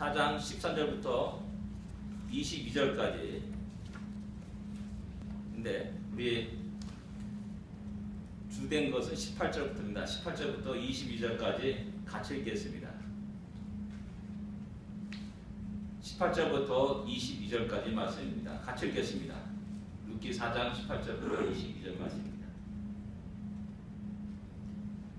4장 13절부터 22절까지. 근데 우리 주된 것은 18절부터입니다. 18절부터 22절까지 같이 읽겠습니다. 18절부터 22절까지 말씀입니다. 같이 읽겠습니다. 룻기 4장 18절부터 22절 말씀입니다.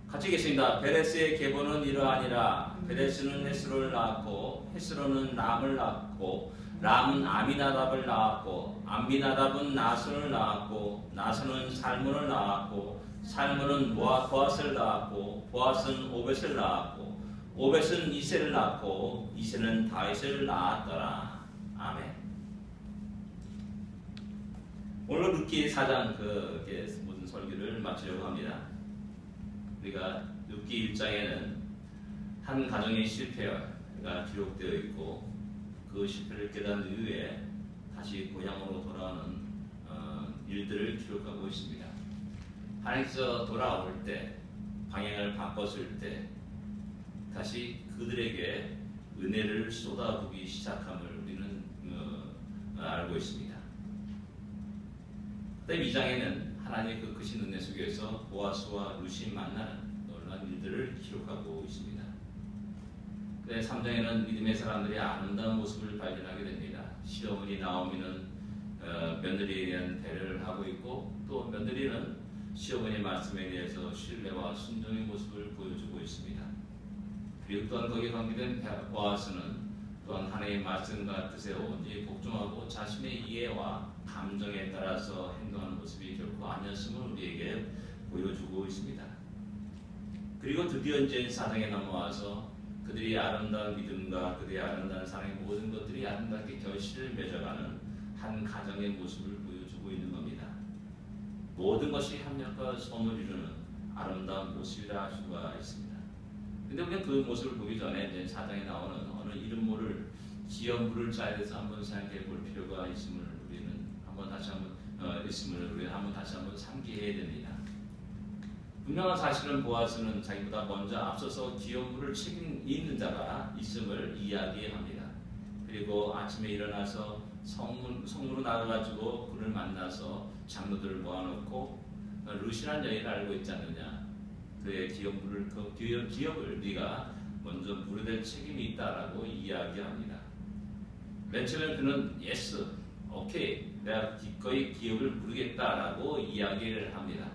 같이 읽겠습니다. 베레스의 계보는 이러하니라. 베레스는 헤스로를 낳았고 헤스로는 람을 낳았고 람은 아미나답을 낳았고 아미나답은 나손을 낳았고 나손은 살몬을 낳았고 살몬은 보아스를 낳았고 보아스는 오벳을 낳았고 오벳은 이새를 낳고 이새는 다윗을 낳았더라. 아멘. 오늘 룻기 4장 모든 설교를 마치려고 합니다. 우리가 룻기 1장에는 한 가정의 실패가 기록되어 있고 그 실패를 깨달은 이후에 다시 고향으로 돌아오는 일들을 기록하고 있습니다. 하나님께서 돌아올 때, 방향을 바꿨을 때 다시 그들에게 은혜를 쏟아부기 시작함을 우리는 알고 있습니다. 그다음 2장에는 하나님의 그 크신 은혜 속에서 보아스와 룻이 만나는 놀라운 일들을 기록하고 있습니다. 그다음 3장에는 믿음의 사람들의 아름다운 모습을 발견하게 됩니다. 시어머니 나오미는 며느리에 대한 배려를 하고 있고 또 며느리는 시어머니의 말씀에 대해서 신뢰와 순종의 모습을 보여주고 있습니다. 그리고 또한 거기에 관계된 보아스는 또한 하나님의 말씀과 뜻에 온전히 복종하고 자신의 이해와 감정에 따라서 행동하는 모습이 결코 아니었음을 우리에게 보여주고 있습니다. 그리고 드디어 이제 4장에 넘어와서 그들이 아름다운 믿음과 그들의 아름다운 사랑의 모든 것들이 아름답게 결실을 맺어가는 한 가정의 모습을 보여주고 있는 겁니다. 모든 것이 합력과 선을 이루는 아름다운 모습이라 할 수가 있습니다. 근데 우리가 그 모습을 보기 전에 이제 4장에 나오는 어느 이름 모를 지연부를 짜야 돼서 한번 생각해 볼 필요가 있음을 우리는 한번 다시 한번 상기해야 됩니다. 분명한 사실은 보아스는 자기보다 먼저 앞서서 기업부를 책임 있는 자가 있음을 이야기합니다. 그리고 아침에 일어나서 성문으로 나가가지고 그를 만나서 장로들을 모아놓고 룻이라는 여인을 알고 있지 않느냐. 그의 기업을 네가 먼저 물어댈 책임이 있다라고 이야기합니다. 맨 처음에 그는 예스, 오케이, 내가 기꺼이 기업을 물겠다라고 이야기를 합니다.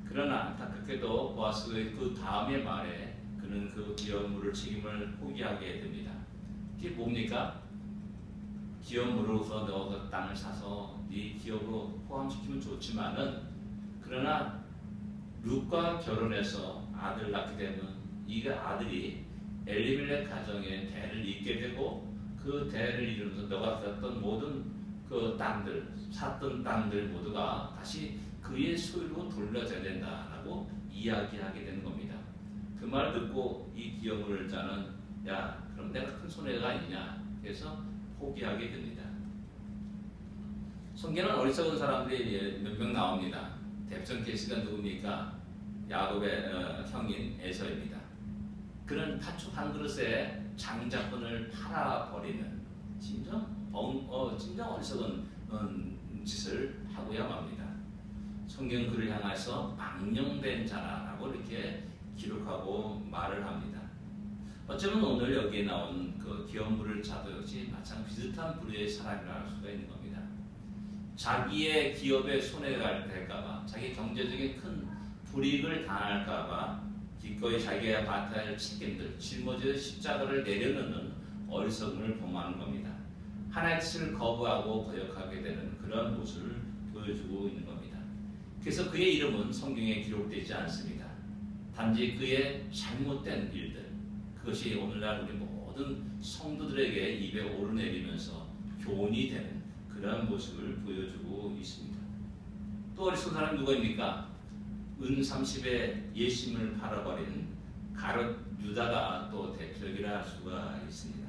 그러나 안타깝게도 보아스의 그 다음의 말에 그는 그 기업 물을 책임을 포기하게 됩니다. 그게 뭡니까? 기업 물으로서 너 그 땅을 사서 네 기업으로 포함시키면 좋지만은 그러나 룻과 결혼해서 아들 낳게 되면 이 아들이 엘리멜렉 가정의 대를 잇게 되고 그 대를 이루면서 너가 썼던 모든 그 땅들, 샀던 땅들 모두가 다시 그의 소유로 돌려져야 된다라고 이야기하게 되는 겁니다. 그 말 듣고 이 기업을 자는 야 그럼 내가 큰 손해가 있냐 해서 포기하게 됩니다. 성경은 어리석은 사람들이 몇 명 나옵니다. 대표적 케이스가 누굽니까? 야곱의 형인 에서입니다. 그는 팥죽 한 그릇에 장자권을 팔아버리는 진정 어리석은 짓을 하고야 맙니다. 성경 그를 향해서 망령된 자라고 이렇게 기록하고 말을 합니다. 어쩌면 오늘 여기에 나온 그 기업물을 자도 역시 마찬가지 비슷한 부류의 사람이라 할 수가 있는 겁니다. 자기의 기업에 손해가 될까봐, 자기 경제적인 큰 불이익을 당할까봐 기꺼이 자기가 맡아야 할 책임들, 짊어질 십자가를 내려놓는 어리석음을 범하는 겁니다. 하나의 뜻을 거부하고 거역하게 되는 그런 모습을 보여주고 있는 겁니다. 그래서 그의 이름은 성경에 기록되지 않습니다. 단지 그의 잘못된 일들, 그것이 오늘날 우리 모든 성도들에게 입에 오르내리면서 교훈이 되는 그런 모습을 보여주고 있습니다. 또 어리석은 사람이 누구입니까? 은 30에 예심을 팔아버린 가룟 유다가 또 대표적이라 할 수가 있습니다.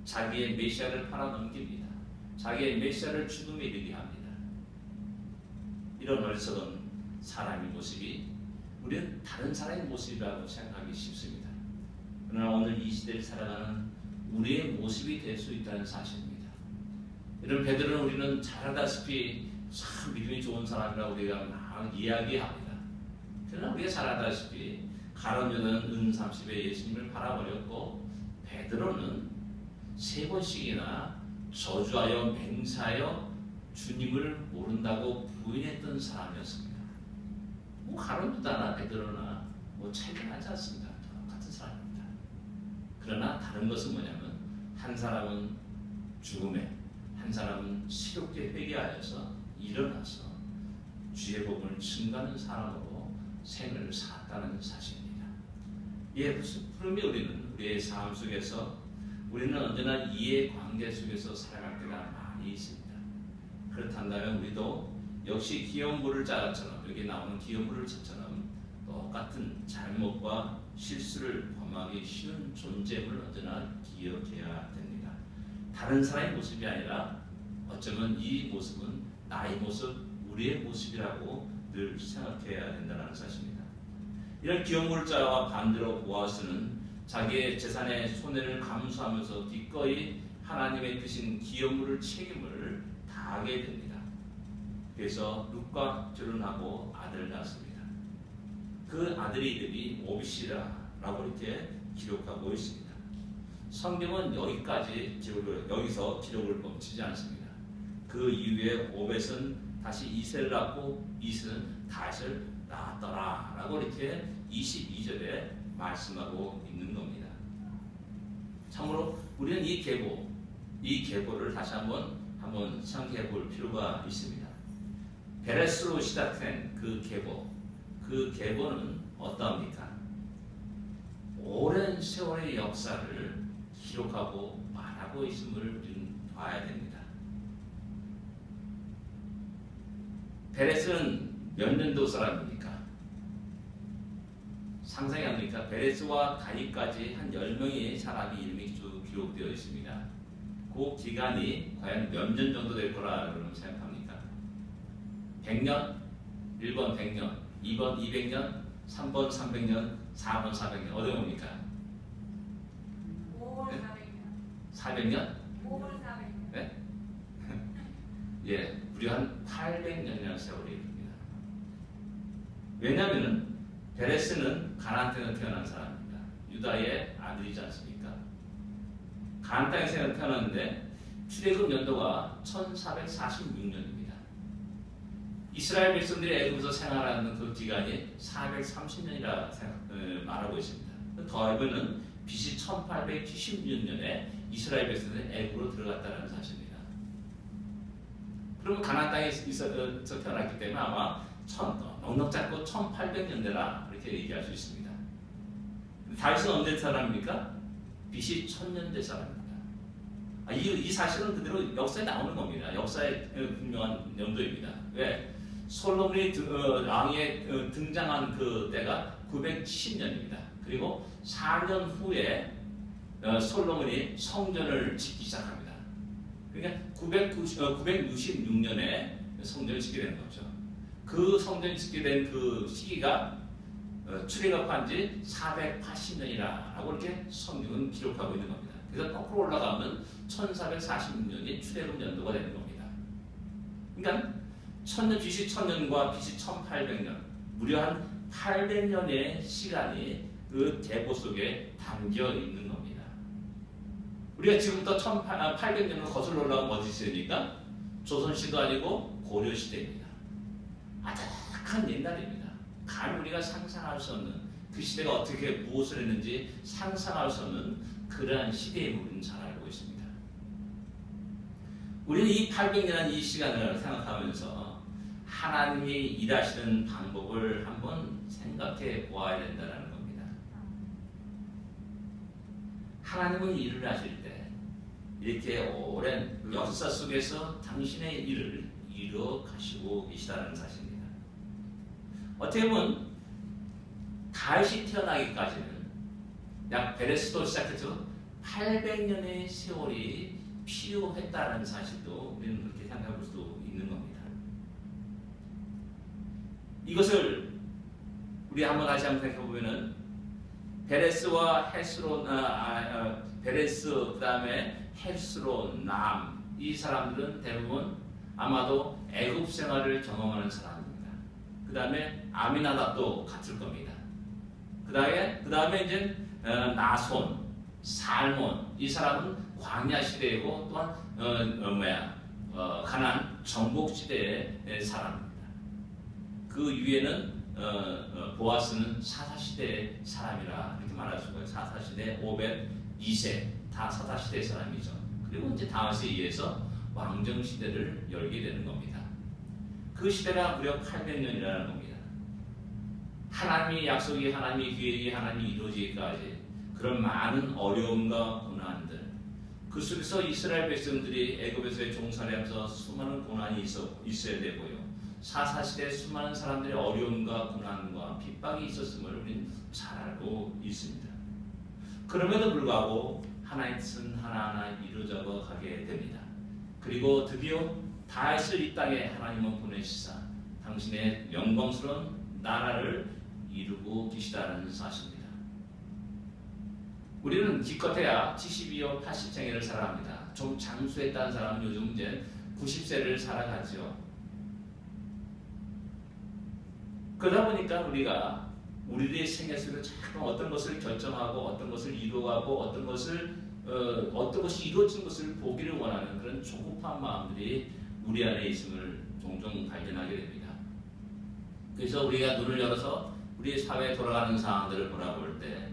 자기의 메시아를 팔아넘깁니다. 자기의 메시아를 죽음에 이르게 합니다. 이런 어리석은 사람의 모습이 우리는 다른 사람의 모습이라고 생각하기 쉽습니다. 그러나 오늘 이 시대를 살아가는 우리의 모습이 될 수 있다는 사실입니다. 이런 베드로는 우리는 잘 알다시피 참 믿음이 좋은 사람이라고 우리가 막 이야기합니다. 그러나 우리가 잘 알다시피 가룟유다는 은 30에 예수님을 팔아버렸고 베드로는 3번씩이나 저주하여 맹세하여 주님을 모른다고 부인했던 사람이었습니다. 뭐 가룟유다나 베드로나 뭐 차이가 나지 않습니다. 똑같은 사람입니다. 그러나 다른 것은 뭐냐면 한 사람은 죽음에, 한 사람은 새롭게 회개하여서 일어나서 주의 복음을 증거하는 사람으로 생을 살았다는 사실입니다. 이에 그러면 우리는 우리의 삶 속에서 우리는 언제나 이해관계 속에서 살아갈 때가 많이 있습니다. 그렇다면 우리도 역시 기업물을 짜처럼 여기 나오는 기업물을 짜처럼 똑같은 잘못과 실수를 범하기 쉬운 존재임을 언제나 기억해야 됩니다. 다른 사람의 모습이 아니라 어쩌면 이 모습은 나의 모습, 우리의 모습이라고 늘 생각해야 된다는 사실입니다. 이런 기업물자와 반대로 보아스는 자기의 재산의 손해를 감수하면서 기꺼이 하나님의 뜻인 기업물을 책임을 다하게 됩니다. 그래서 룻과 결혼하고 아들을 낳았습니다. 그 아들의 이름이 오빗이라고 이렇게 기록하고 있습니다. 성경은 여기서 기록을 멈추지 않습니다. 그 이후에 오벳은 다시 이새를 낳고 이새는 다윗을 낳았더라 라고 이렇게 22절에 말씀하고 있는 겁니다. 참으로 우리는 이 계보를 다시 한번 생각해 볼 필요가 있습니다. 베레스로 시작된 그 계보는 어떠합니까? 오랜 세월의 역사를 기록하고 말하고 있음을 우리는 봐야 됩니다. 베레스는 몇 년도 사람입니까? 상상이 합니까? 베레스와 다윗까지 한 10명의 사람이 이름이 기록되어 있습니다. 그 기간이 과연 몇 년 정도 될 거라 여러분 생각합니까? 100년? 1번 100년, 2번 200년, 3번 300년, 4번 400년. 어디 봅니까? 5월 네? 400년. 400년? 5월 400년. 네? 예, 무려 한 800년이라는 세월이 됩니다. 왜냐하면 베레스는 가나안 땅에서 태어난 사람입니다. 유다의 아들이지 않습니까? 가나안 땅에서 태어났는데 출애굽 연도가 1446년입니다. 이스라엘 백성들이 애굽에서 생활하는 그 기간이 430년이라 말하고 있습니다. 더하면은 BC 1876년에 이스라엘 백성들이 애굽으로 들어갔다는 사실입니다. 그러면 가나안 땅에서 태어났기 때문에 아마 넉넉 잡고 1800년대라 이렇게 얘기할 수 있습니다. 다윗은 언제 사람입니까? BC 1000년대 사람입니다. 이 사실은 그대로 역사에 나오는 겁니다. 역사의 분명한 연도입니다. 왜? 솔로몬이 왕에 등장한 그 때가 970년입니다. 그리고 4년 후에 솔로몬이 성전을 짓기 시작합니다. 그러니까 966년에 성전을 짓게 되는 거죠. 그 성전을 짓게 된 그 시기가 출애굽한 지 480년이라고 이렇게 성경은 기록하고 있는 겁니다. 그래서 거꾸로 올라가면 1446년이 출애굽 연도가 되는 겁니다. 그러니까 BC 1000년과 BC 1800년 무려 한 800년의 시간이 그 계보 속에 담겨 있는 겁니다. 우리가 지금부터 1800년을 거슬러 올라가면 어디 시대입니까? 조선시도 아니고 고려시대입니다. 아득한 옛날입니다. 감히 우리가 상상할 수 없는 그 시대가 어떻게 무엇을 했는지 상상할 수 없는 그러한 시대에 우리는 잘 알고 있습니다. 우리는 이 800년의 이 시간을 생각하면서 하나님이 일하시는 방법을 한번 생각해 보아야 된다는 겁니다. 하나님은 일을 하실 때 이렇게 오랜 역사 속에서 당신의 일을 이루어 가시고 계시다는 사실입니다. 어떻게 보면 다윗이 태어나기까지는 약 베레스도 시작해서 800년의 세월이 필요했다는 사실도 우리는 그렇게 생각해 볼 수도 있는 겁니다. 이것을 우리 다시 한번 생각해 보면은 베레스와 베레스, 그 다음에 헬스론, 남, 이 사람들은 대부분 아마도 애굽 생활을 경험하는 사람입니다. 그 다음에 아미나답도 같을 겁니다. 그 다음에 이제 나손, 살몬, 이 사람은 광야 시대이고 또한 가나안 정복 시대의 사람입니다. 그 위에는 보아스는 사사시대의 사람이라 이렇게 말할 수가 있어요. 사사시대 502세 다 사사시대의 사람이죠. 그리고 이제 다윗에 의해서 왕정시대를 열게 되는 겁니다. 그 시대가 무려 800년이라는 겁니다. 하나님의 약속이, 하나님의 계획이, 하나님이 이루어지기까지 그런 많은 어려움과 고난들, 그 속에서 이스라엘 백성들이 애굽에서의 종살이하면서 수많은 고난이 있어야 되고요. 사사시대에 수많은 사람들의 어려움과 고난과 핍박이 있었음을 우리는 잘 알고 있습니다. 그럼에도 불구하고 하나님의 뜻은 하나하나 이루어져 가게 됩니다. 그리고 드디어 다윗을 이 땅에 하나님은 보내시사 당신의 영광스러운 나라를 이루고 계시다는 사실입니다. 우리는 기껏해야 70이요 80생애를 살아갑니다. 좀 장수했다는 사람은 요즘 이제 90세를 살아가죠. 그러다 보니까 우리가 우리의 생애 속에 자꾸 어떤 것을 결정하고 어떤 것을 이루어가고 어떤 것이 이루어진 것을 보기를 원하는 그런 조급한 마음들이 우리 안에 있음을 종종 발견하게 됩니다. 그래서 우리가 눈을 열어서 우리의 사회에 돌아가는 상황들을 바라볼 때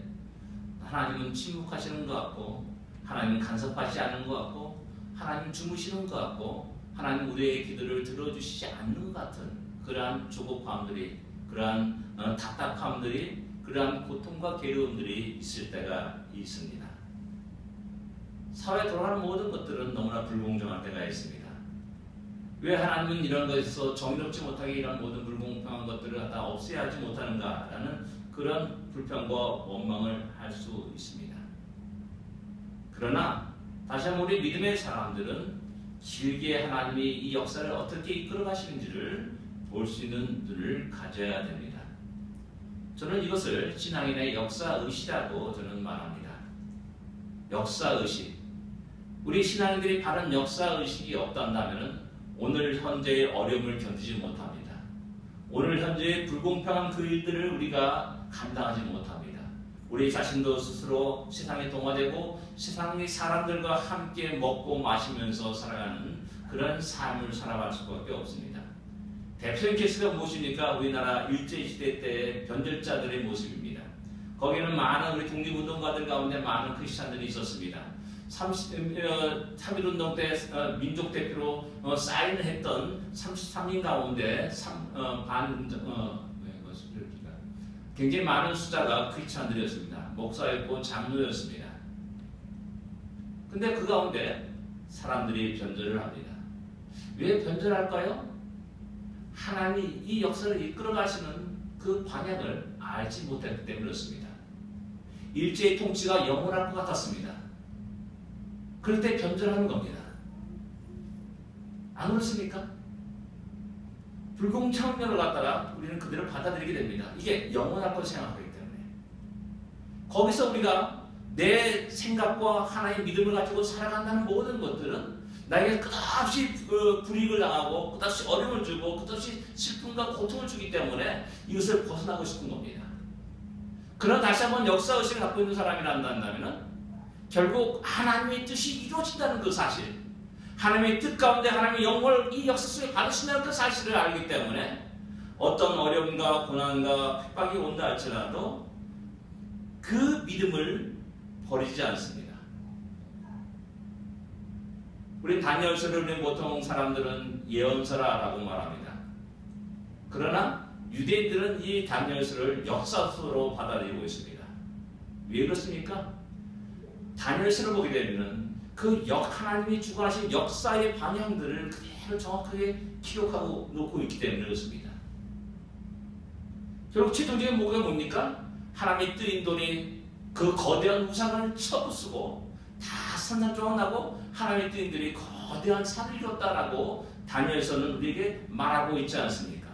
하나님은 침묵하시는 것 같고 하나님은 간섭하지 않는 것 같고 하나님은 주무시는 것 같고 하나님 우리의 기도를 들어주시지 않는 것 같은 그러한 조급함들이, 그러한 답답함들이, 그러한 고통과 괴로움들이 있을 때가 있습니다. 사회에 돌아가는 모든 것들은 너무나 불공정할 때가 있습니다. 왜 하나님은 이런 것에서 정의롭지 못하게 이런 모든 불공평한 것들을 다 없애야 하지 못하는가라는 그런 불평과 원망을 할 수 있습니다. 그러나 다시 한번 우리 믿음의 사람들은 길게 하나님이 이 역사를 어떻게 이끌어 가시는지를 볼 수 있는 눈을 가져야 됩니다. 저는 이것을 신앙인의 역사의식이라고 저는 말합니다. 역사의식. 우리 신앙인들이 바른 역사의식이 없단다면 오늘 현재의 어려움을 견디지 못합니다. 오늘 현재의 불공평한 그 일들을 우리가 감당하지 못합니다. 우리 자신도 스스로 세상에 동화되고 세상의 사람들과 함께 먹고 마시면서 살아가는 그런 삶을 살아갈 수밖에 없습니다. 대표적인 케이스가 무엇입니까? 우리나라 일제시대 때의 변절자들의 모습입니다. 거기는 많은 우리 독립운동가들 가운데 많은 크리스찬들이 있었습니다. 3.1운동 때 민족 대표로 사인을 했던 33인 가운데 굉장히 많은 숫자가 크리스찬들이었습니다. 목사였고 장로였습니다. 근데 그 가운데 사람들이 변절을 합니다. 왜 변절할까요? 하나님이 이 역사를 이끌어 가시는 그 방향을 알지 못했기 때문에 그렇습니다. 일제의 통치가 영원할 것 같았습니다. 그럴 때 변절하는 겁니다. 안 그렇습니까? 불공평을 갖다가 우리는 그대로 받아들이게 됩니다. 이게 영원할 것을 생각하기 때문에. 거기서 우리가 내 생각과 하나의 믿음을 가지고 살아간다는 모든 것들은 나에게 끝없이 불이익을 당하고 끝없이 어려움을 주고 끝없이 슬픔과 고통을 주기 때문에 이것을 벗어나고 싶은 겁니다. 그러나 다시 한번 역사의식을 갖고 있는 사람이란다면 결국 하나님의 뜻이 이루어진다는 그 사실, 하나님의 뜻 가운데 하나님의 영광을 이 역사 속에 받으신다는 그 사실을 알기 때문에 어떤 어려움과 고난과 핍박이 온다 할지라도 그 믿음을 버리지 않습니다. 우리 다니엘서를 우리 보통 사람들은 예언서라고 말합니다. 그러나 유대인들은 이 다니엘서를 역사서로 받아들이고 있습니다. 왜 그렇습니까? 다니엘서를 보게 되면 그 하나님이 주관하신 역사의 방향들을 그대로 정확하게 기록하고 놓고 있기 때문에 그렇습니다. 결국 최종적인 목표가 뭡니까? 하나님의 뜨인 돈이 그 거대한 우상을 쳐부수고 다 산산조각나고 하나님의 뜨인들이 거대한 산을 이뤘다라고 다니엘서는 우리에게 말하고 있지 않습니까?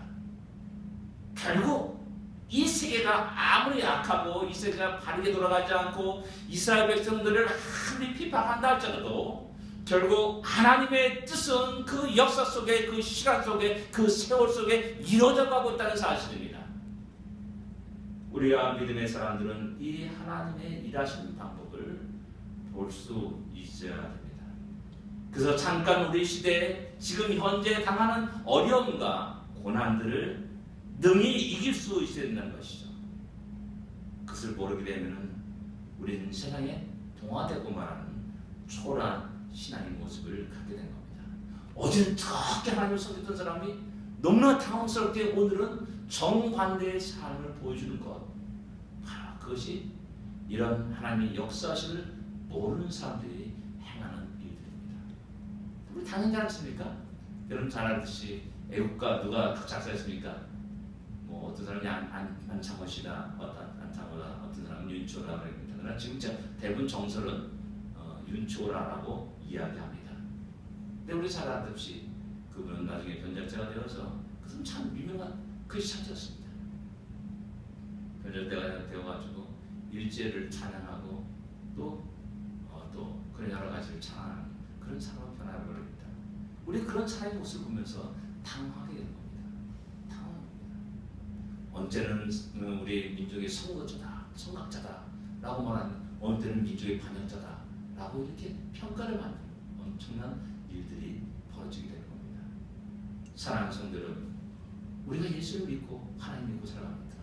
결국 이 세계가 아무리 악하고 이 세계가 바르게 돌아가지 않고 이스라엘 백성들을 아무리 핍박한다 할지라도 결국 하나님의 뜻은 그 역사 속에, 그 시간 속에, 그 세월 속에 이루어져 가고 있다는 사실입니다. 우리가 믿음의 사람들은 이 하나님의 일하시는 방법을 볼 수 있어야 됩니다. 그래서 잠깐 우리 시대에 지금 현재 당하는 어려움과 고난들을 능히 이길 수 있어야 된다는 것이죠. 그것을 모르게 되면 우리는 세상에 동화되고 말하는 초라한 신앙의 모습을 갖게 된 겁니다. 어제는 저렇게 하나님을 섬겼던 사람이 너무나 당황스럽게 오늘은 정반대의 삶을 보여주는 것, 바로 그것이 이런 하나님의 역사심을 모르는 사람들이 행하는 일들입니다. 우리 당연히 잘 않습니까? 여러분 잘 알듯이 애국가 누가 작사했습니까? 뭐 어떤 사람이 안창호시다, 안창호다, 어떤 사람은 윤초라 그럽니다. 그러나 지금 대부분 정설은 윤초라라고 이야기합니다. 근데 우리 잘 알듯이 그분은 나중에 변절자가 되어서 그것은 참 유명한 글씨 찾았습니다. 변절자가 되어가지고 일제를 찬양하고 또 그런 여러 가지를 찬양하는 그런 사람으로 변화해버립니다. 우리 그런 사람의 모습을 보면서 당황하게 되는 겁니다. 당황합니다. 언제는 우리 민족의 선각자다 라고 말하는, 어느 때는 민족의 반역자다 라고 이렇게 평가를 받는 엄청난 일들이 벌어지게 되는 겁니다. 사랑하는 성도들, 우리가 예수를 믿고 하나님 믿고 살아갑니다.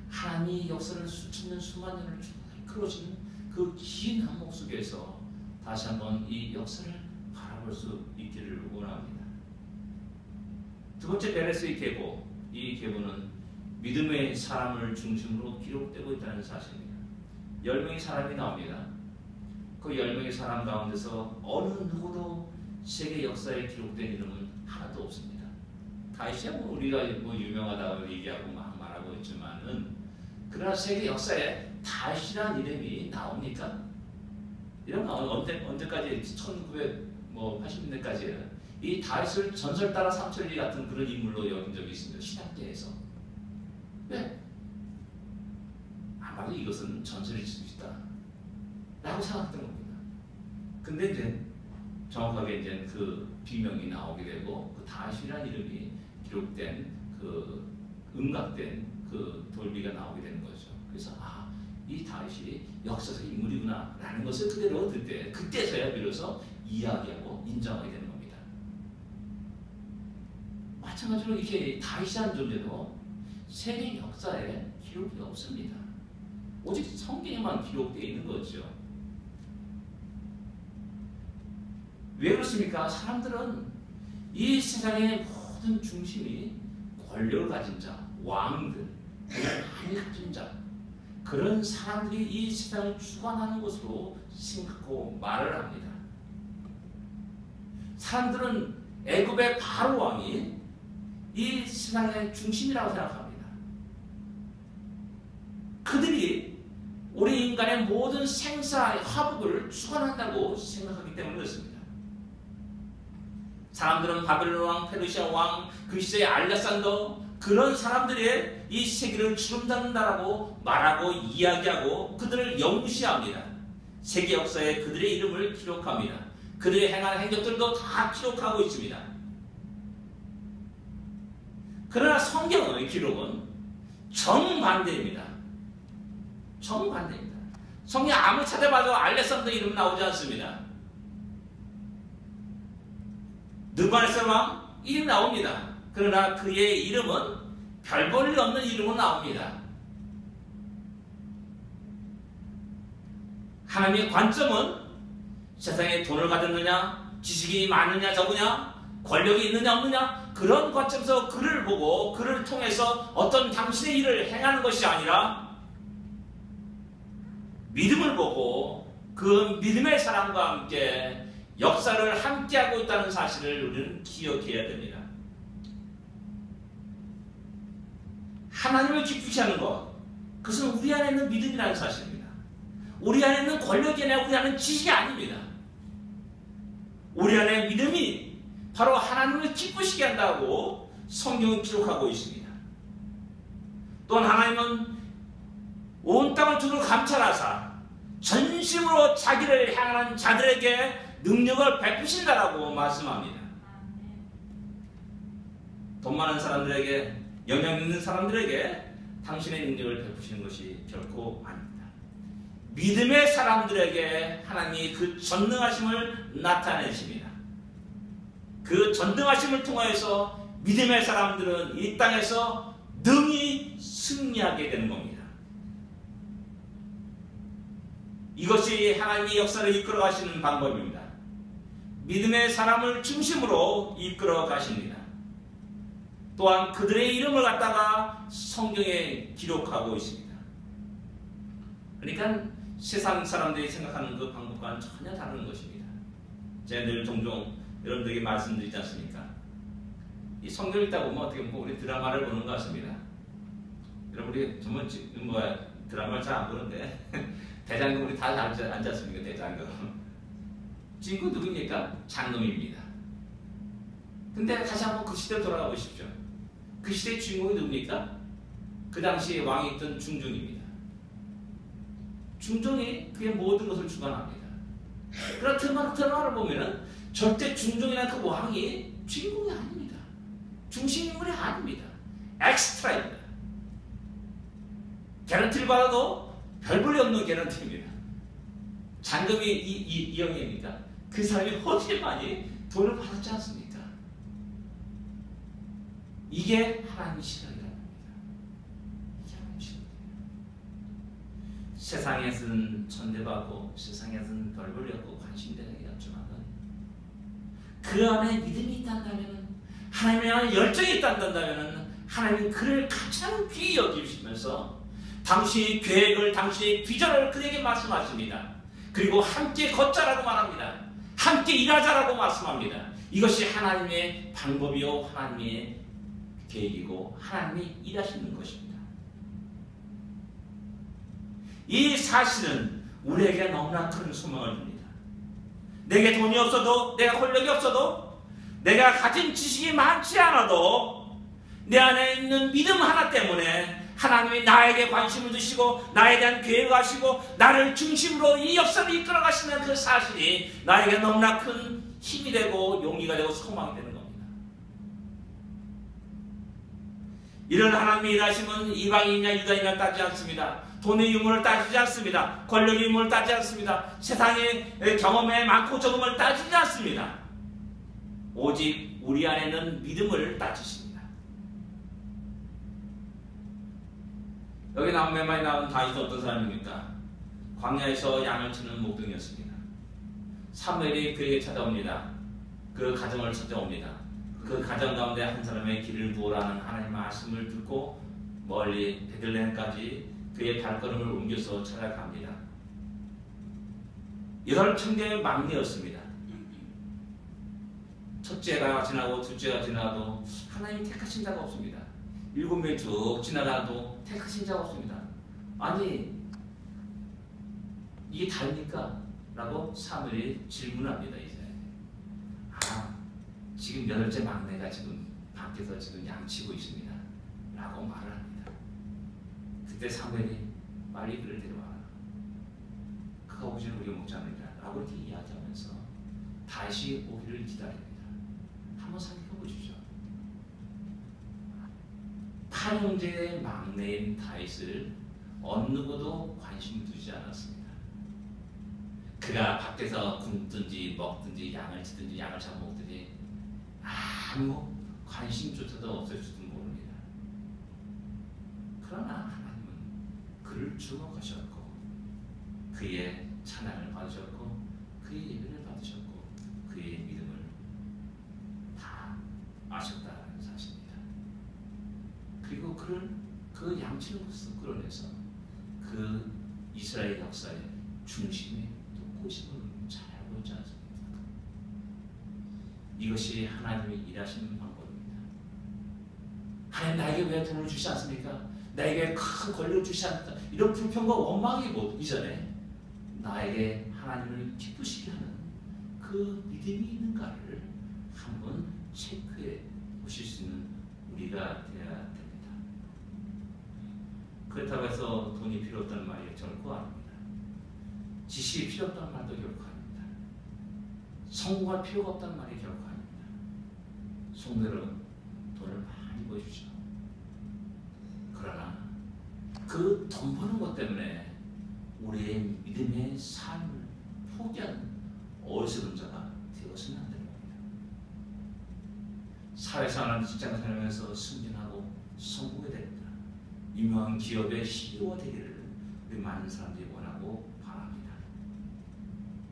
하나님이 역사를 수천 년 수만 년을 이끌어주는 그 긴 한목 속에서 다시 한번 이 역사를 바라볼 수 있기를 원합니다. 두 번째 베레스의 계보, 이 계보는 믿음의 사람을 중심으로 기록되고 있다는 사실입니다. 10명의 사람이 나옵니다. 그 10명의 사람 가운데서 어느 누구도 세계 역사에 기록된 이름은 하나도 없습니다. 다윗이야 우리가 유명하다고 얘기하고 말하고 있지만은, 그러나 세계 역사에 다윗이라는 이름이 나옵니까? 이런 언제까지 1980년대까지 이 다윗을 전설 따라 삼천리 같은 그런 인물로 여긴 적이 있습니다. 신학계에서. 왜? 아마도 이것은 전설일 수 있다 라고 생각했던 겁니다. 근데 이제 정확하게 이제 그 비명이 나오게 되고 그 다윗이라는 이름이 기록된 그 음각된 그 돌비가 나오게 되는 거죠. 그래서 이 다윗이 역사적 인물이구나 라는 것을 그대로 얻을 때, 그때서야 비로소 이야기하고 인정하게 되는 겁니다. 마찬가지로 이렇게 다윗이라는 존재도 세계 역사에 기록이 없습니다. 오직 성경에만 기록되어 있는 거죠. 왜 그렇습니까? 사람들은 이 세상의 모든 중심이 권력을 가진 자, 왕들, 많이 가진 자, 그런 사람들이 이 세상을 주관하는 것으로 생각하고 말을 합니다. 사람들은 애굽의 바로 왕이 이 세상의 중심이라고 생각합니다. 그들이 우리 인간의 모든 생사 화복을 주관한다고 생각하기 때문에 그렇습니다. 사람들은 바벨론 왕, 페르시아 왕, 그 시대의 알렉산더, 그런 사람들의 이 세계를 주름잡는다라고 말하고 이야기하고 그들을 영시합니다. 세계 역사에 그들의 이름을 기록합니다. 그들의 행한 행적들도 다 기록하고 있습니다. 그러나 성경의 기록은 정반대입니다. 정반대입니다. 성경 아무리 찾아봐도 알렉산더 이름 나오지 않습니다. 느바네살 왕 이름 나옵니다. 그러나 그의 이름은 별 볼 일 없는 이름으로 나옵니다. 하나님의 관점은 세상에 돈을 가졌느냐, 지식이 많으냐 적으냐, 권력이 있느냐 없느냐, 그런 관점에서 그를 보고 그를 통해서 어떤 당신의 일을 행하는 것이 아니라 믿음을 보고 그 믿음의 사람과 함께 역사를 함께하고 있다는 사실을 우리는 기억해야 됩니다. 하나님을 기쁘게 하는 것, 그것은 우리 안에 있는 믿음이라는 사실입니다. 우리 안에 있는 권력이 아니라 우리 안에 있는 지식이 아닙니다. 우리 안에 믿음이 바로 하나님을 기쁘시게 한다고 성경은 기록하고 있습니다. 또 또한 하나님은 온 땅을 두루 감찰하사 전심으로 자기를 향하는 자들에게 능력을 베푸신다라고 말씀합니다. 돈 많은 사람들에게, 영향 있는 사람들에게 당신의 능력을 베푸시는 것이 결코 아닙니다. 믿음의 사람들에게 하나님이 그 전능하심을 나타내십니다. 그 전능하심을 통하여서 믿음의 사람들은 이 땅에서 능히 승리하게 되는 겁니다. 이것이 하나님의 역사를 이끌어 가시는 방법입니다. 믿음의 사람을 중심으로 이끌어 가십니다. 또한 그들의 이름을 갖다가 성경에 기록하고 있습니다. 그러니까 세상 사람들이 생각하는 그 방법과는 전혀 다른 것입니다. 제가 늘 종종 여러분들에게 말씀드리지 않습니까? 이 성경 읽다 보면 어떻게 보면 우리 드라마를 보는 것 같습니다. 여러분 우리 정말 드라마를 잘 안 보는데 대장금 우리 다 앉지 않습니까? 대장금. 주인공 누굽니까? 장금입니다. 근데 다시 한번 그 시대로 돌아가 보십시오. 그 시대의 주인공이 누굽니까? 그 당시에 왕이 있던 중종입니다. 중종이 그의 모든 것을 주관합니다. 그러나 드라마를 보면은 절대 중종이나 그 왕이 주인공이 아닙니다. 중심인물이 아닙니다. 엑스트라입니다. 개런티를 받아도 별 볼일 없는 개런티입니다. 잔금이 이영애입니까? 그 사람이 훨씬 많이 돈을 받았지 않습니까? 이게 하나님의 시간이라는 겁니다. 이게 하나님의 시간이에요. 세상에서는 천대받고 세상에서는 별 볼일 없고 관심되는 게 없지만 그 안에 믿음이 있다면 하나님에 대한 열정이 있다면 하나님은 그를 가장 귀히 여기시면서 당신의 계획을, 당신의 비전을 그에게 말씀하십니다. 그리고 함께 걷자라고 말합니다. 함께 일하자라고 말씀합니다. 이것이 하나님의 방법이요 하나님의 계획이고 하나님이 일하시는 것입니다. 이 사실은 우리에게 너무나 큰 소망을 줍니다. 내게 돈이 없어도, 내가 권력이 없어도, 내가 가진 지식이 많지 않아도 내 안에 있는 믿음 하나 때문에 하나님이 나에게 관심을 두시고 나에 대한 계획을 하시고 나를 중심으로 이 역사를 이끌어 가시는 그 사실이 나에게 너무나 큰 힘이 되고 용기가 되고 소망이 되는 겁니다. 이런 하나님의 일하심은 이방인이냐 유다인이냐 따지지 않습니다. 돈의 유무를 따지지 않습니다. 권력의 유무를 따지지 않습니다. 세상의 경험의 많고 적음을 따지지 않습니다. 오직 우리 안에는 믿음을 따지십니다. 여기 나온 맨 많이 나온 다윗은 어떤 사람입니까? 광야에서 양을 치는 목동이었습니다. 사무엘이 그에게 찾아옵니다. 그 가정을 찾아옵니다. 그 가정 가운데 한 사람의 길을 부어라는 하나님의 말씀을 듣고 멀리 베들레헴까지 그의 발걸음을 옮겨서 찾아갑니다. 8형제의 막내였습니다. 첫째가 지나고 둘째가 지나도 하나님 택하신 자가 없습니다. 7명이 쭉 지나가도 택하신 자가 없습니다. 아니 이게 다입니까? 라고 사무엘이 질문합니다. 이제 지금 8째 막내가 지금 밖에서 지금 양치고 있습니다. 라고 말을 합니다. 그때 사무엘이 빨리 그를 데려와라. 그가 오지는 우리가 먹지 않으리라 라고 이렇게 이야기하면서 다시 오기를 기다립니다. 한번 생각해 보십시오. 8형제의 막내인 다윗을 어느 누구도 관심 두지 않았습니다. 그가 밖에서 굶든지 먹든지 양을 치든지 양을 잡아먹든지 아무 관심조차도 없을지도 모릅니다. 그러나 하나님은 그를 주목하셨고 그의 찬양을 받으셨고 그의 예배를 받으셨고 그의 믿음을 다 아셨다는 사실입니다. 그리고 그를 그 양치는 곳에서 끌어내서 그 이스라엘 역사의 중심에 놓으신 걸 잘 알고 있지 않습니까? 이것이 하나님이 일하시는 방법입니다. 하나님 나에게 왜 돈을 주시지 않습니까? 나에게 큰 권력을 주시지 않다. 이런 불평과 원망이 이전에 나에게 하나님을 기쁘시게 하는 그 믿음이 있는가를 한번 체크해 보실 수 있는 우리가 되어야 됩니다. 그렇다고 해서 돈이 필요 없다는 말이 결코 아닙니다. 지식이 필요 없다는 말도 결코 아닙니다. 성공할 필요가 없다는 말이 결코 아닙니다. 성도들은 돈을 많이 버십시오. 그러나 그 돈 버는 것 때문에 우리의 믿음의 삶을 포기하는 어리석은 자가 되어서는 안 되는 겁니다. 사회생활하는 직장을 살면서 승진하고 성공해야 됩니다. 유명한 기업의 CEO가 되기를 우리 많은 사람들이 원하고 바랍니다.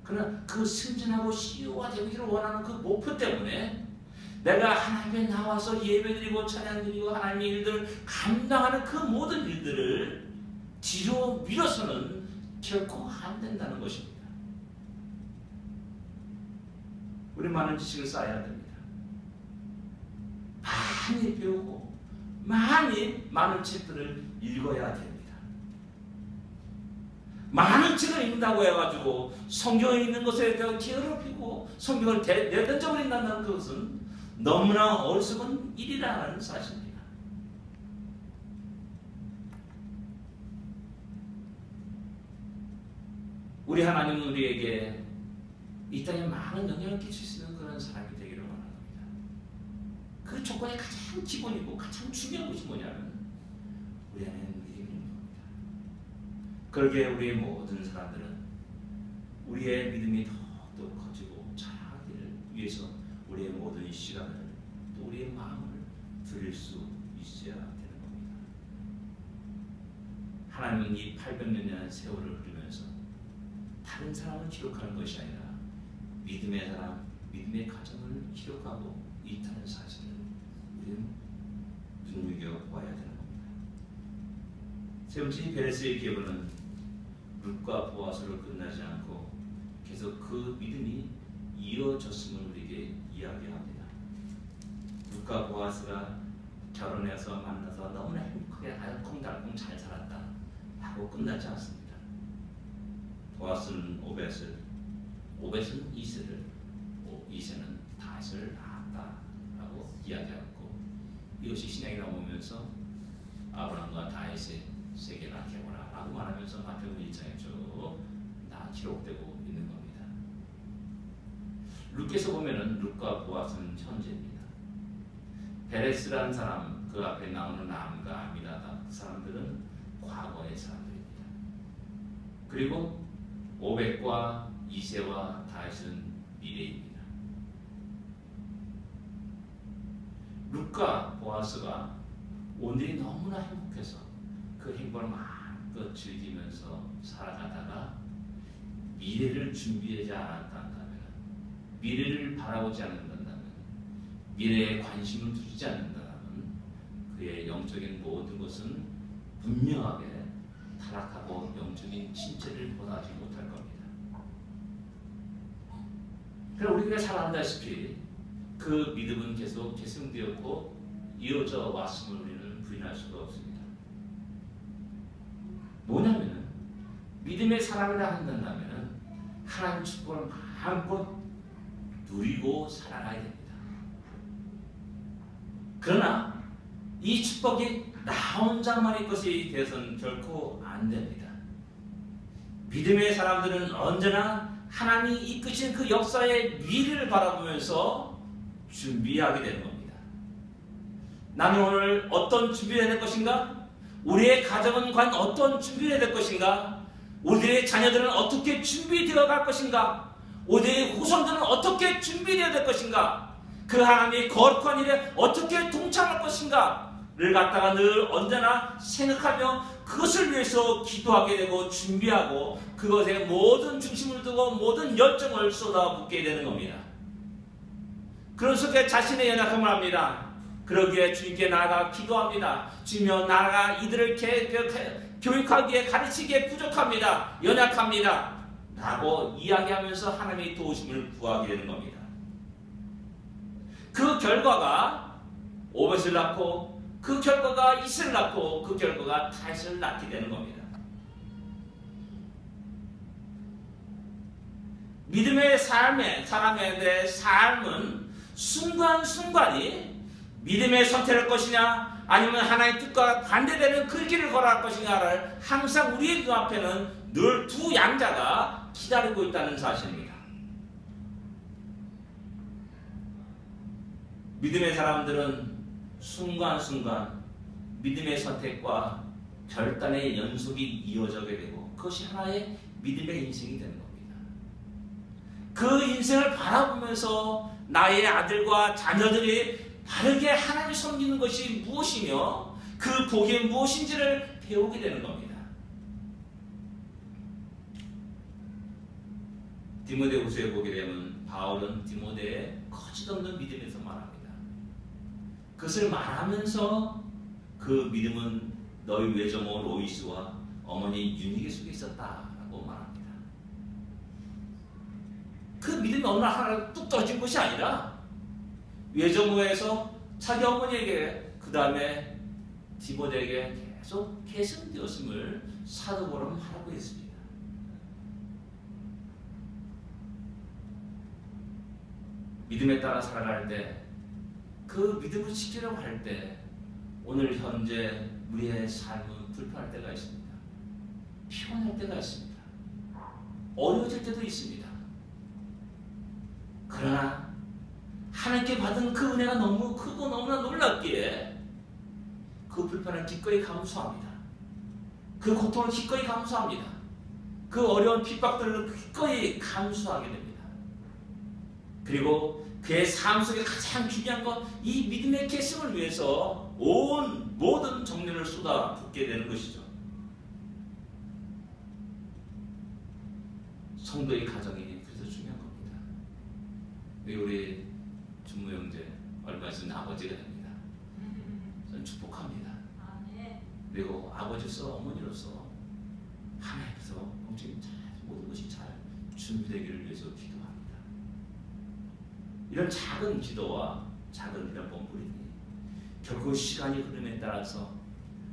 그러나 그 승진하고 CEO가 되기를 원하는 그 목표 때문에 내가 하나님에 나와서 예배드리고 찬양드리고 하나님의 일들을 감당하는 그 모든 일들을 뒤로 밀어서는 결코 안 된다는 것입니다. 우리 많은 지식을 쌓아야 됩니다. 많이 배우고 많은 책들을 읽어야 됩니다. 많은 책을 읽는다고 해가지고 성경에 있는 것에 대해 게으르피고 성경을 내던져버린다는 것은 너무나 어리석은 일이라는 사실입니다. 우리 하나님은 우리에게 이 땅에 많은 영향을 끼칠 수 있는 그런 사람이 되기를 원합니다. 그 조건이 가장 기본이고 가장 중요한 것이 뭐냐면 우리 안에는 믿음이 있는 겁니다. 그러기에 우리의 모든 사람들은 우리의 믿음이 더욱더 커지고 자라기를 위해서 우리의 모든 시간을 또 우리의 마음을 드릴 수 있어야 되는 겁니다. 하나님은 이 800년이라는 세월을 흐르면서 다른 사람을 기록하는 것이 아니라 믿음의 사람, 믿음의 가정을 기록하고 있다는 사실을 우리는 눈여겨봐야 되는 겁니다. 세 번째, 베레스의 기업은 룻과 보아스로 끝나지 않고 계속 그 믿음이 이어졌음을 우리에게 이야기합니다. 룻과 보아스가 결혼해서 만나서 너무나 행복하게 알콩달콩 잘 살았다 하고 끝나지 않습니다. 보아스는 오벳을, 오벳은 이세를, 이세는 다윗을 낳았다라고 이야기하고 이것이 신약에 나오면서 아브라함과 다윗의 세계가 되어라 라고 말하면서 마태복음 1장에 쭉 기록되고 있는 겁니다. 룻께서 보면은 룻과 보아스는 현재입니다. 베레스라는 사람, 그 앞에 나오는 남과 아미나답 사람들은 과거의 사람들입니다. 그리고 오벳과 이세와 다윗은 미래입니다. 룻과 보아스가 오늘이 너무나 행복해서 그 행복을 마음껏 즐기면서 살아가다가 미래를 준비하지 않았다면, 미래를 바라보지 않는다면, 미래에 관심을 두지 않는다면 그의 영적인 모든 것은 분명하게 타락하고 영적인 진짜를 보다하지 못할 겁니다. 그럼 우리가 잘 안다시피 그 믿음은 계속 계승되었고 이어져 왔음을 우리는 부인할 수가 없습니다. 뭐냐면 믿음의 사람이라 한다면 하나님 축복을 마음껏 누리고 살아가야 됩니다. 그러나 이 축복이 나 혼자만의 것이 되어서는 결코 안 됩니다. 믿음의 사람들은 언제나 하나님이 이끄신 그 역사의 미래를 바라보면서 준비하게 되는 겁니다. 나는 오늘 어떤 준비를 해야 될 것인가? 우리의 가정은 과연 어떤 준비를 해야 될 것인가? 우리의 자녀들은 어떻게 준비되어 갈 것인가? 우리의 후손들은 어떻게 준비되어야 될 것인가? 그 하나님의 거룩한 일에 어떻게 동참할 것인가를 갖다가 늘 언제나 생각하며 그것을 위해서 기도하게 되고 준비하고 그것에 모든 중심을 두고 모든 열정을 쏟아붓게 되는 겁니다. 그런 속에 자신의 연약함을 합니다. 그러기에 주님께 나아가 기도합니다. 주여 나아가 이들을 교육하기에 가르치기에 부족합니다. 연약합니다. 라고 이야기하면서 하나님의 도우심을 구하게 되는 겁니다. 그 결과가 오벳을 낳고 그 결과가 이스를 낳고 그 결과가 다윗을 낳게 되는 겁니다. 믿음의 사람에 대해 삶은 순간순간이 믿음의 선택할 것이냐 아니면 하나님의 뜻과 반대되는 그 길을 걸어갈 것인가를 항상 우리의 눈앞에는 늘 두 양자가 기다리고 있다는 사실입니다. 믿음의 사람들은 순간순간 믿음의 선택과 결단의 연속이 이어져게 되고 그것이 하나의 믿음의 인생이 되는 겁니다. 그 인생을 바라보면서 나의 아들과 자녀들이 바르게 하나님을 섬기는 것이 무엇이며 그 복이 무엇인지를 배우게 되는 겁니다. 디모데후서에 보게 되면 바울은 디모데의 거짓없는 믿음에서 말합니다. 그것을 말하면서 그 믿음은 너희 외조모 로이스와 어머니 유니게 속에 있었다라고 말합니다. 그 믿음이 어느 날 하나 뚝 떨어진 것이 아니라 외조모에서 자기 어머니에게 그 다음에 디모데에게 계속 계승되었음을 사도 바울은 말하고 있습니다. 믿음에 따라 살아갈 때 그 믿음을 지키려고 할 때 오늘 현재 우리의 삶은 불편할 때가 있습니다. 피곤할 때가 있습니다. 어려워질 때도 있습니다. 그러나 하나님께 받은 그 은혜가 너무 크고 너무나 놀랍기에 그 불편을 기꺼이 감수합니다. 그 고통을 기꺼이 감수합니다. 그 어려운 핍박들을 기꺼이 감수하게 됩니다. 그리고 그의 삶 속에 가장 중요한 건 이 믿음의 계승을 위해서 온 모든 정력을 쏟아붓게 되는 것이죠. 성도의 가정이 그래서 중요한 겁니다. 우리 준무 형제 얼마 있으면 아버지가 됩니다. 저는 축복합니다. 그리고 아버지로서 어머니로서 하나님께서 엄청 모든 것이 잘 준비되기를 위해서 기도합니다. 이런 작은 기도와 작은 이런 몸부림이 결국 시간이 흐름에 따라서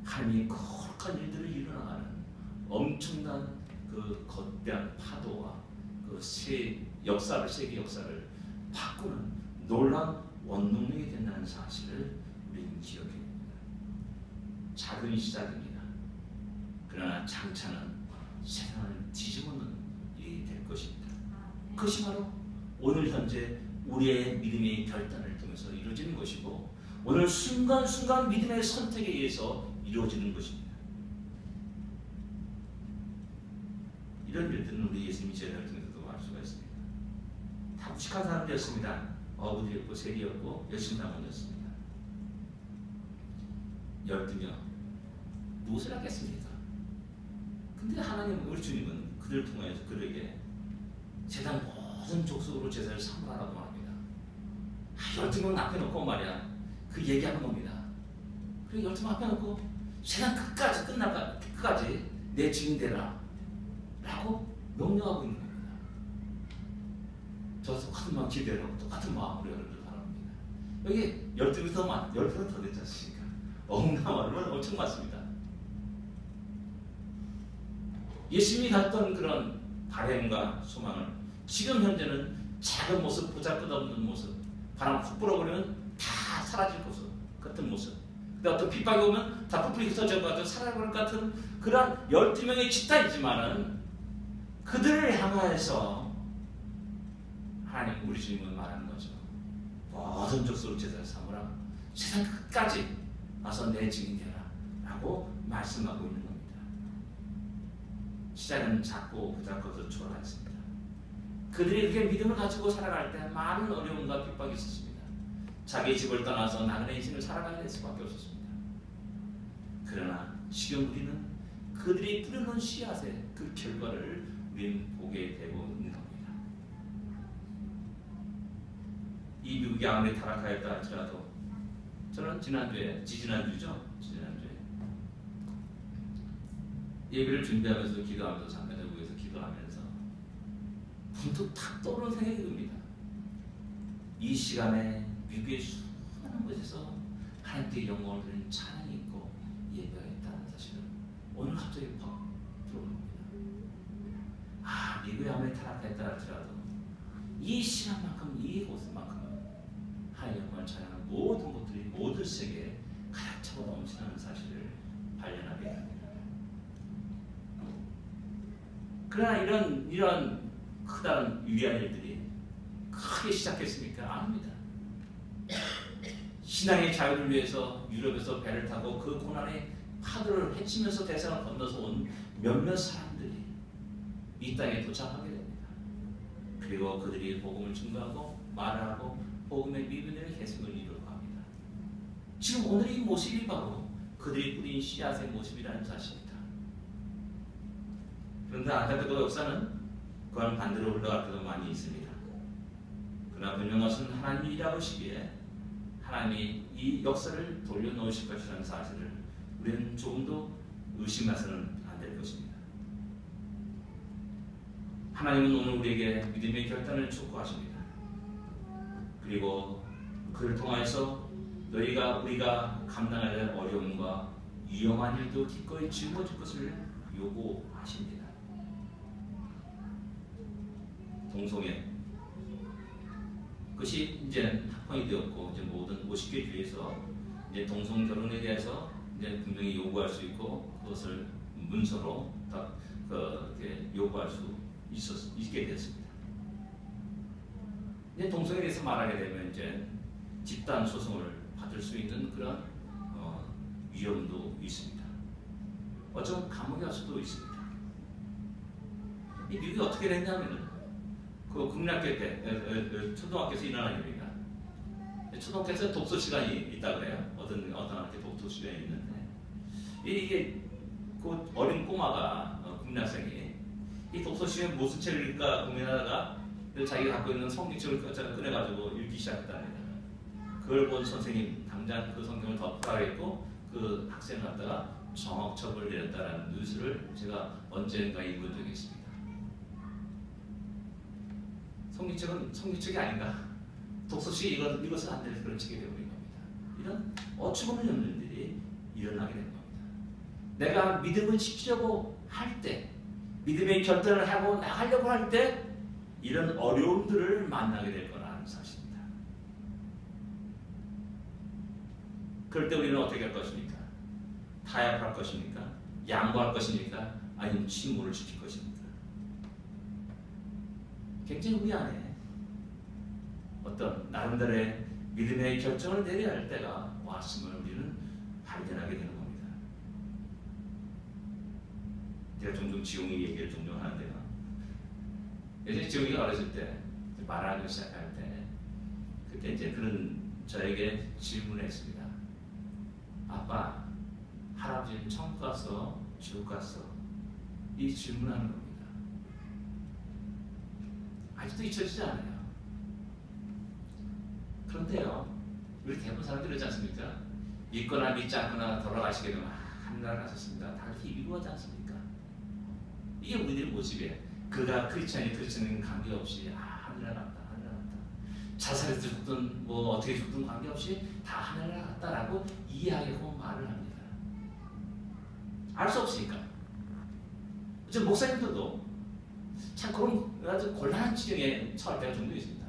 하나님이 거룩한 일들을 일어나가는 엄청난 그 거대한 파도와 그 세계 역사를 바꾸는 놀라운 원동력이 된다는 사실을 우리는 기억해야 됩니다. 작은 시작입니다. 그러나 장차는 세상을 뒤집어놓는 일이 될 것입니다. 그것이 바로 오늘 현재 우리의 믿음의 결단을 통해서 이루어지는 것이고 오늘 순간순간 믿음의 선택에 의해서 이루어지는 것입니다. 이런 일들은 우리 예수님의 제자를 통해서도 알 수가 있습니다. 다 무식한 사람들이었습니다. 어부들이었고 세리였고 열심히 나머지였습니다. 12명 무엇을 하겠습니까? 근데 하나님 우리 주님은 그들을 통해서 그들에게 세상 모든 족속으로 제자를 삼으라고 말합니다. 12명 앞에 놓고 말이야 그 얘기하는 겁니다. 그리고 12명 앞에 놓고 세상 끝까지 내 증인 되라 라고 명령하고 있는 겁니다. 저 똑같은 마음 기대하고 똑같은 마음으로 여러분들 바랍니다. 여기 12명 더 10명 더 됐지 않습니까? 어마어마한 엄청 많습니다. 예수님이 갖던 그런 바램과 소망을 지금 현재는 작은 모습, 보잘것없는 모습, 바람 훅 불어버리면 다 사라질 것 같은 모습. 근데 어떤 핍박이 오면 다 부풀이 흩어질 것 같은 사라질 것 같은 그런 12명의 집단이지만은 그들을 향해서 하나님 우리 주님은 말하는 거죠. 모든 족속으로 제자를 삼으라. 세상 끝까지 와서 내 증인 되라 라고 말씀하고 있는 겁니다. 시작은 작고 보잘것없어 초라했습니다. 그들이 이렇게 믿음을 가지고 살아갈 때 많은 어려움과 핍박이 있었습니다. 자기 집을 떠나서 나그네 인생을 살아가야 될 수밖에 없었습니다. 그러나 지금 우리는 그들이 뿌려놓은 씨앗의 그 결과를 우리는 보게 되고 있는 겁니다. 이 미국이 아무리 타락하였다 할지라도 저는 지난주에 예배를 준비하면서 기도하면서 장가들고 위해서 기도하면서 문득 탁 떠오르는 생각이 듭니다. 이 시간에 미국의 수많은 곳에서 하나님께 영광을 드리는 찬양이 있고 예배가 있다는 사실을 오늘 갑자기 팍 들어오는 겁니다. 미국이 아무리 타락했다 할지라도 이 시간만큼 이 곳만큼은 하나님의 영광을 찬양하는 모든 곳들이 모든 세계에 가득 차고 차고 넘치는 사실을 발견하게 됩니다. 그러나 이런 크다란 위대한 일들이 크게 시작했습니까? 아닙니다. 신앙의 자유를 위해서 유럽에서 배를 타고 그 고난의 파도를 헤치면서 대상을 건너서 온 몇몇 사람들이 이 땅에 도착하게 됩니다. 그리고 그들이 복음을 증거하고 말하고 복음의 미분의 계승을 이루어 갑니다. 지금 오늘 이 모습이 바로 그들이 뿌린 씨앗의 모습이라는 사실입니다. 그런데 안타깝게도 역사는 그와는 반대로 흘러갈 때도 많이 있습니다. 그러나 분명한 것은 하나님이 일하시기에 하나님이 이 역사를 돌려놓으실 것이라는 사실을 우리는 조금도 의심해서는 안 될 것입니다. 하나님은 오늘 우리에게 믿음의 결단을 촉구하십니다. 그리고 그를 통하여서 우리가 감당해야 될 어려움과 위험한 일도 기꺼이 짊어질 것을 요구하십니다. 동성애 그것이 이제는 합헌이 되었고 이제 모든 50개 주에서 이제 동성 결혼에 대해서 이제 분명히 요구할 수 있고 그것을 문서로 다 이렇게 요구할 수 있게 됐습니다. 이제 동성에 대해서 말하게 되면 이제 집단 소송을 받을 수 있는 그런 위험도 있습니다. 어쩌면 감옥에 갈 수도 있습니다. 이 미국이 어떻게 됐냐면은 그 국민학교 때 초등학교에서 일어난 일입니다. 초등학교에서 독서 시간이 있다 그래요. 어떤 학교 독서 시간이 있는데 이게 그 어린 꼬마가 국민학생이 이 독서 시간에 무슨 책을 읽을까 고민하다가 자기가 갖고 있는 성경책을 꺼내가지고 읽기 시작했답니다. 그걸 본 선생님 당장 그 성경을 덮으라고 했고 그 학생을 갖다가 정학처벌을 내렸다는 뉴스를 제가 언젠가 읽은 적이 있습니다. 성경책은 성경책이 아닌가? 독서시 읽어서 안 될 그런 책이 되어버린 겁니다. 이런 어처구니없는 일들이 일어나게 된 겁니다. 내가 믿음을 지키려고 할 때, 믿음의 결단을 하고 나가려고 할 때 이런 어려움들을 만나게 될 거라는 사실입니다. 그럴 때 우리는 어떻게 할 것입니까? 타협할 것입니까? 양보할 것입니까? 아니면 침묵을 지킬 것입니까? 굉장히 우리 안에 어떤 나름대로의 믿음의 결정을 내려야 할 때가 왔음을 우리는 발견하게 되는 겁니다. 제가 종종 지용이 얘기를 종종 하는데요. 예전에 지용이가 어렸을 때 말하기 시작할 때 그때 이제 그런 저에게 질문을 했습니다. 아빠, 할아버지는 천국 갔어? 지옥 갔어? 이 질문하는 겁니다. 아직도 잊혀지지 않아요. 그런데요, 우리 대부분 사람들이 그러지 않습니까? 믿거나 믿지 않거나 돌아가시게 되면 하늘나라 가셨습니다. 다 그렇게 이루어지 않습니까? 이게 우리들의 모습이에요. 그가 크리스찬인 관계없이 하늘나라 갔다, 하늘나라 갔다. 자살해서 죽든 뭐 어떻게 죽든 관계없이 다 하늘나라 갔다라고 이해하고 말을 합니다. 알 수 없으니까. 저 목사님들도 참 그런 아주 곤란한 지경에 처할 때가 종종 있습니다.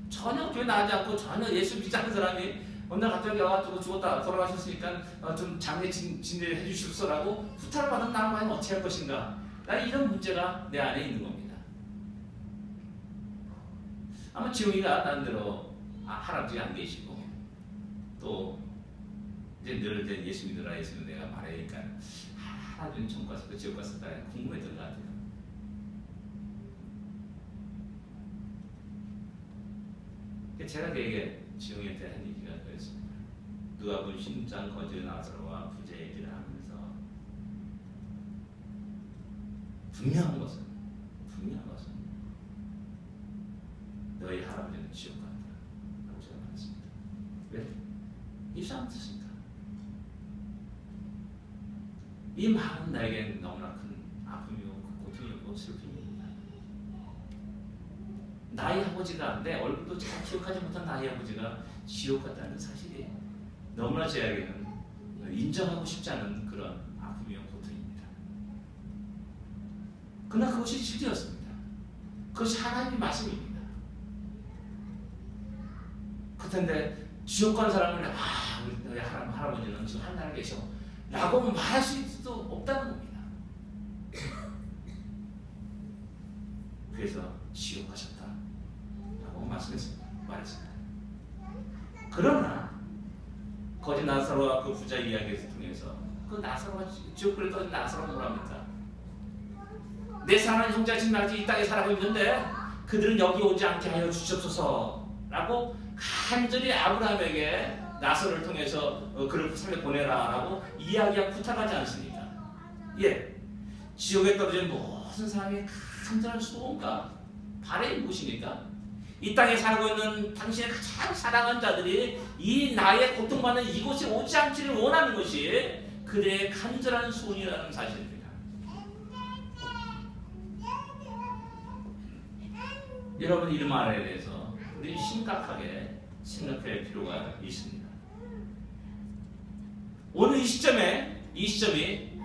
전혀 교회 나가지 않고 전혀 예수 믿지 않는 사람이 어느 날 갑자기 와가지고 죽었다 돌아가셨으니까 좀 장례 진례를 해주십소라고 후타를 받은 나라면 어떻게 할 것인가? 나는 이런 문제가 내 안에 있는 겁니다. 아마 지용이가 나름대로 할아버지가 안 계시고 또 이제 늘 예수 믿으라 예수 믿으라 내가 말하니까 할아버지는 천국 갔을까 지옥 갔을까 궁금했던 것 같아요. 제가 그에게 지용이한테 한 얘기가 그랬습니다. 누가 본 심장 거지 나사로와 부재 얘기를 하면서 분명한 것은 너희 할아버지는 지옥 간다 라고 제가 말했습니다. 왜? 이상한 뜻입니다. 이 말은 나에겐 너무나 큰 아픔이고 고통이고 슬픔입니다. 나의 아버지가 내 얼굴도 잘 기억하지 못한 나의 아버지가 지옥 갔다는 사실이 너무나 제에게는 인정하고 싶지 않은 그런 아픔이요 고통입니다. 그러나 그것이 진리였습니다. 그것이 하나님의 말씀입니다. 그런데 지옥 간 사람을 너희 할아버지는 지금 하늘나라에 계셔 라고 말할 수도 없다는 겁니다. 그래서 지옥 가셨다 라고 말씀했습니다. 그러나 거짓 나사로와 그 부자 이야기를 통해서 그 나사로가 지옥불에 떠진 나사로가 뭐랍니까? 내 사랑하는 형제가 지금 아직 이 땅에 살아가고 있는데 그들은 여기 오지 않게 하여 주시옵소서 라고 간절히 아브라함에게 나사로를 통해서 그를 삶에 보내라 라고 이야기하고 부탁하지 않습니까? 예, 지옥에 떨어진 모든 사람이 간절한 소원과 바람이 무엇입니까? 이 땅에 살고 있는 당신의 가장 사랑하는 자들이 이 나의 고통받는 이곳에 오지 않기를 원하는 것이 그들의 간절한 소원이라는 사실입니다. 여러분 이 말에 대해서 우리 심각하게 생각할 필요가 있습니다. 오늘 이 시점이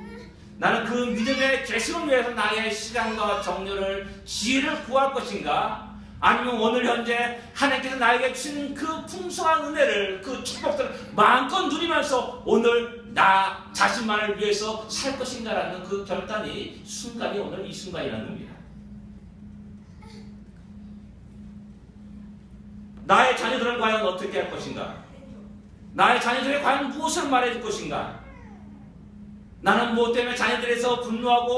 나는 그 믿음의 계승을 위해서 나의 시간과 정열을 지혜를 구할 것인가? 아니면 오늘 현재 하나님께서 나에게 주신 그 풍성한 은혜를 그 축복들을 마음껏 누리면서 오늘 나 자신만을 위해서 살 것인가라는 그 결단이 순간이 오늘 이 순간이라는 겁니다. 나의 자녀들은 과연 어떻게 할 것인가? 나의 자녀들에게 과연 무엇을 말해줄 것인가? 나는 무엇 때문에 자녀들에서 분노하고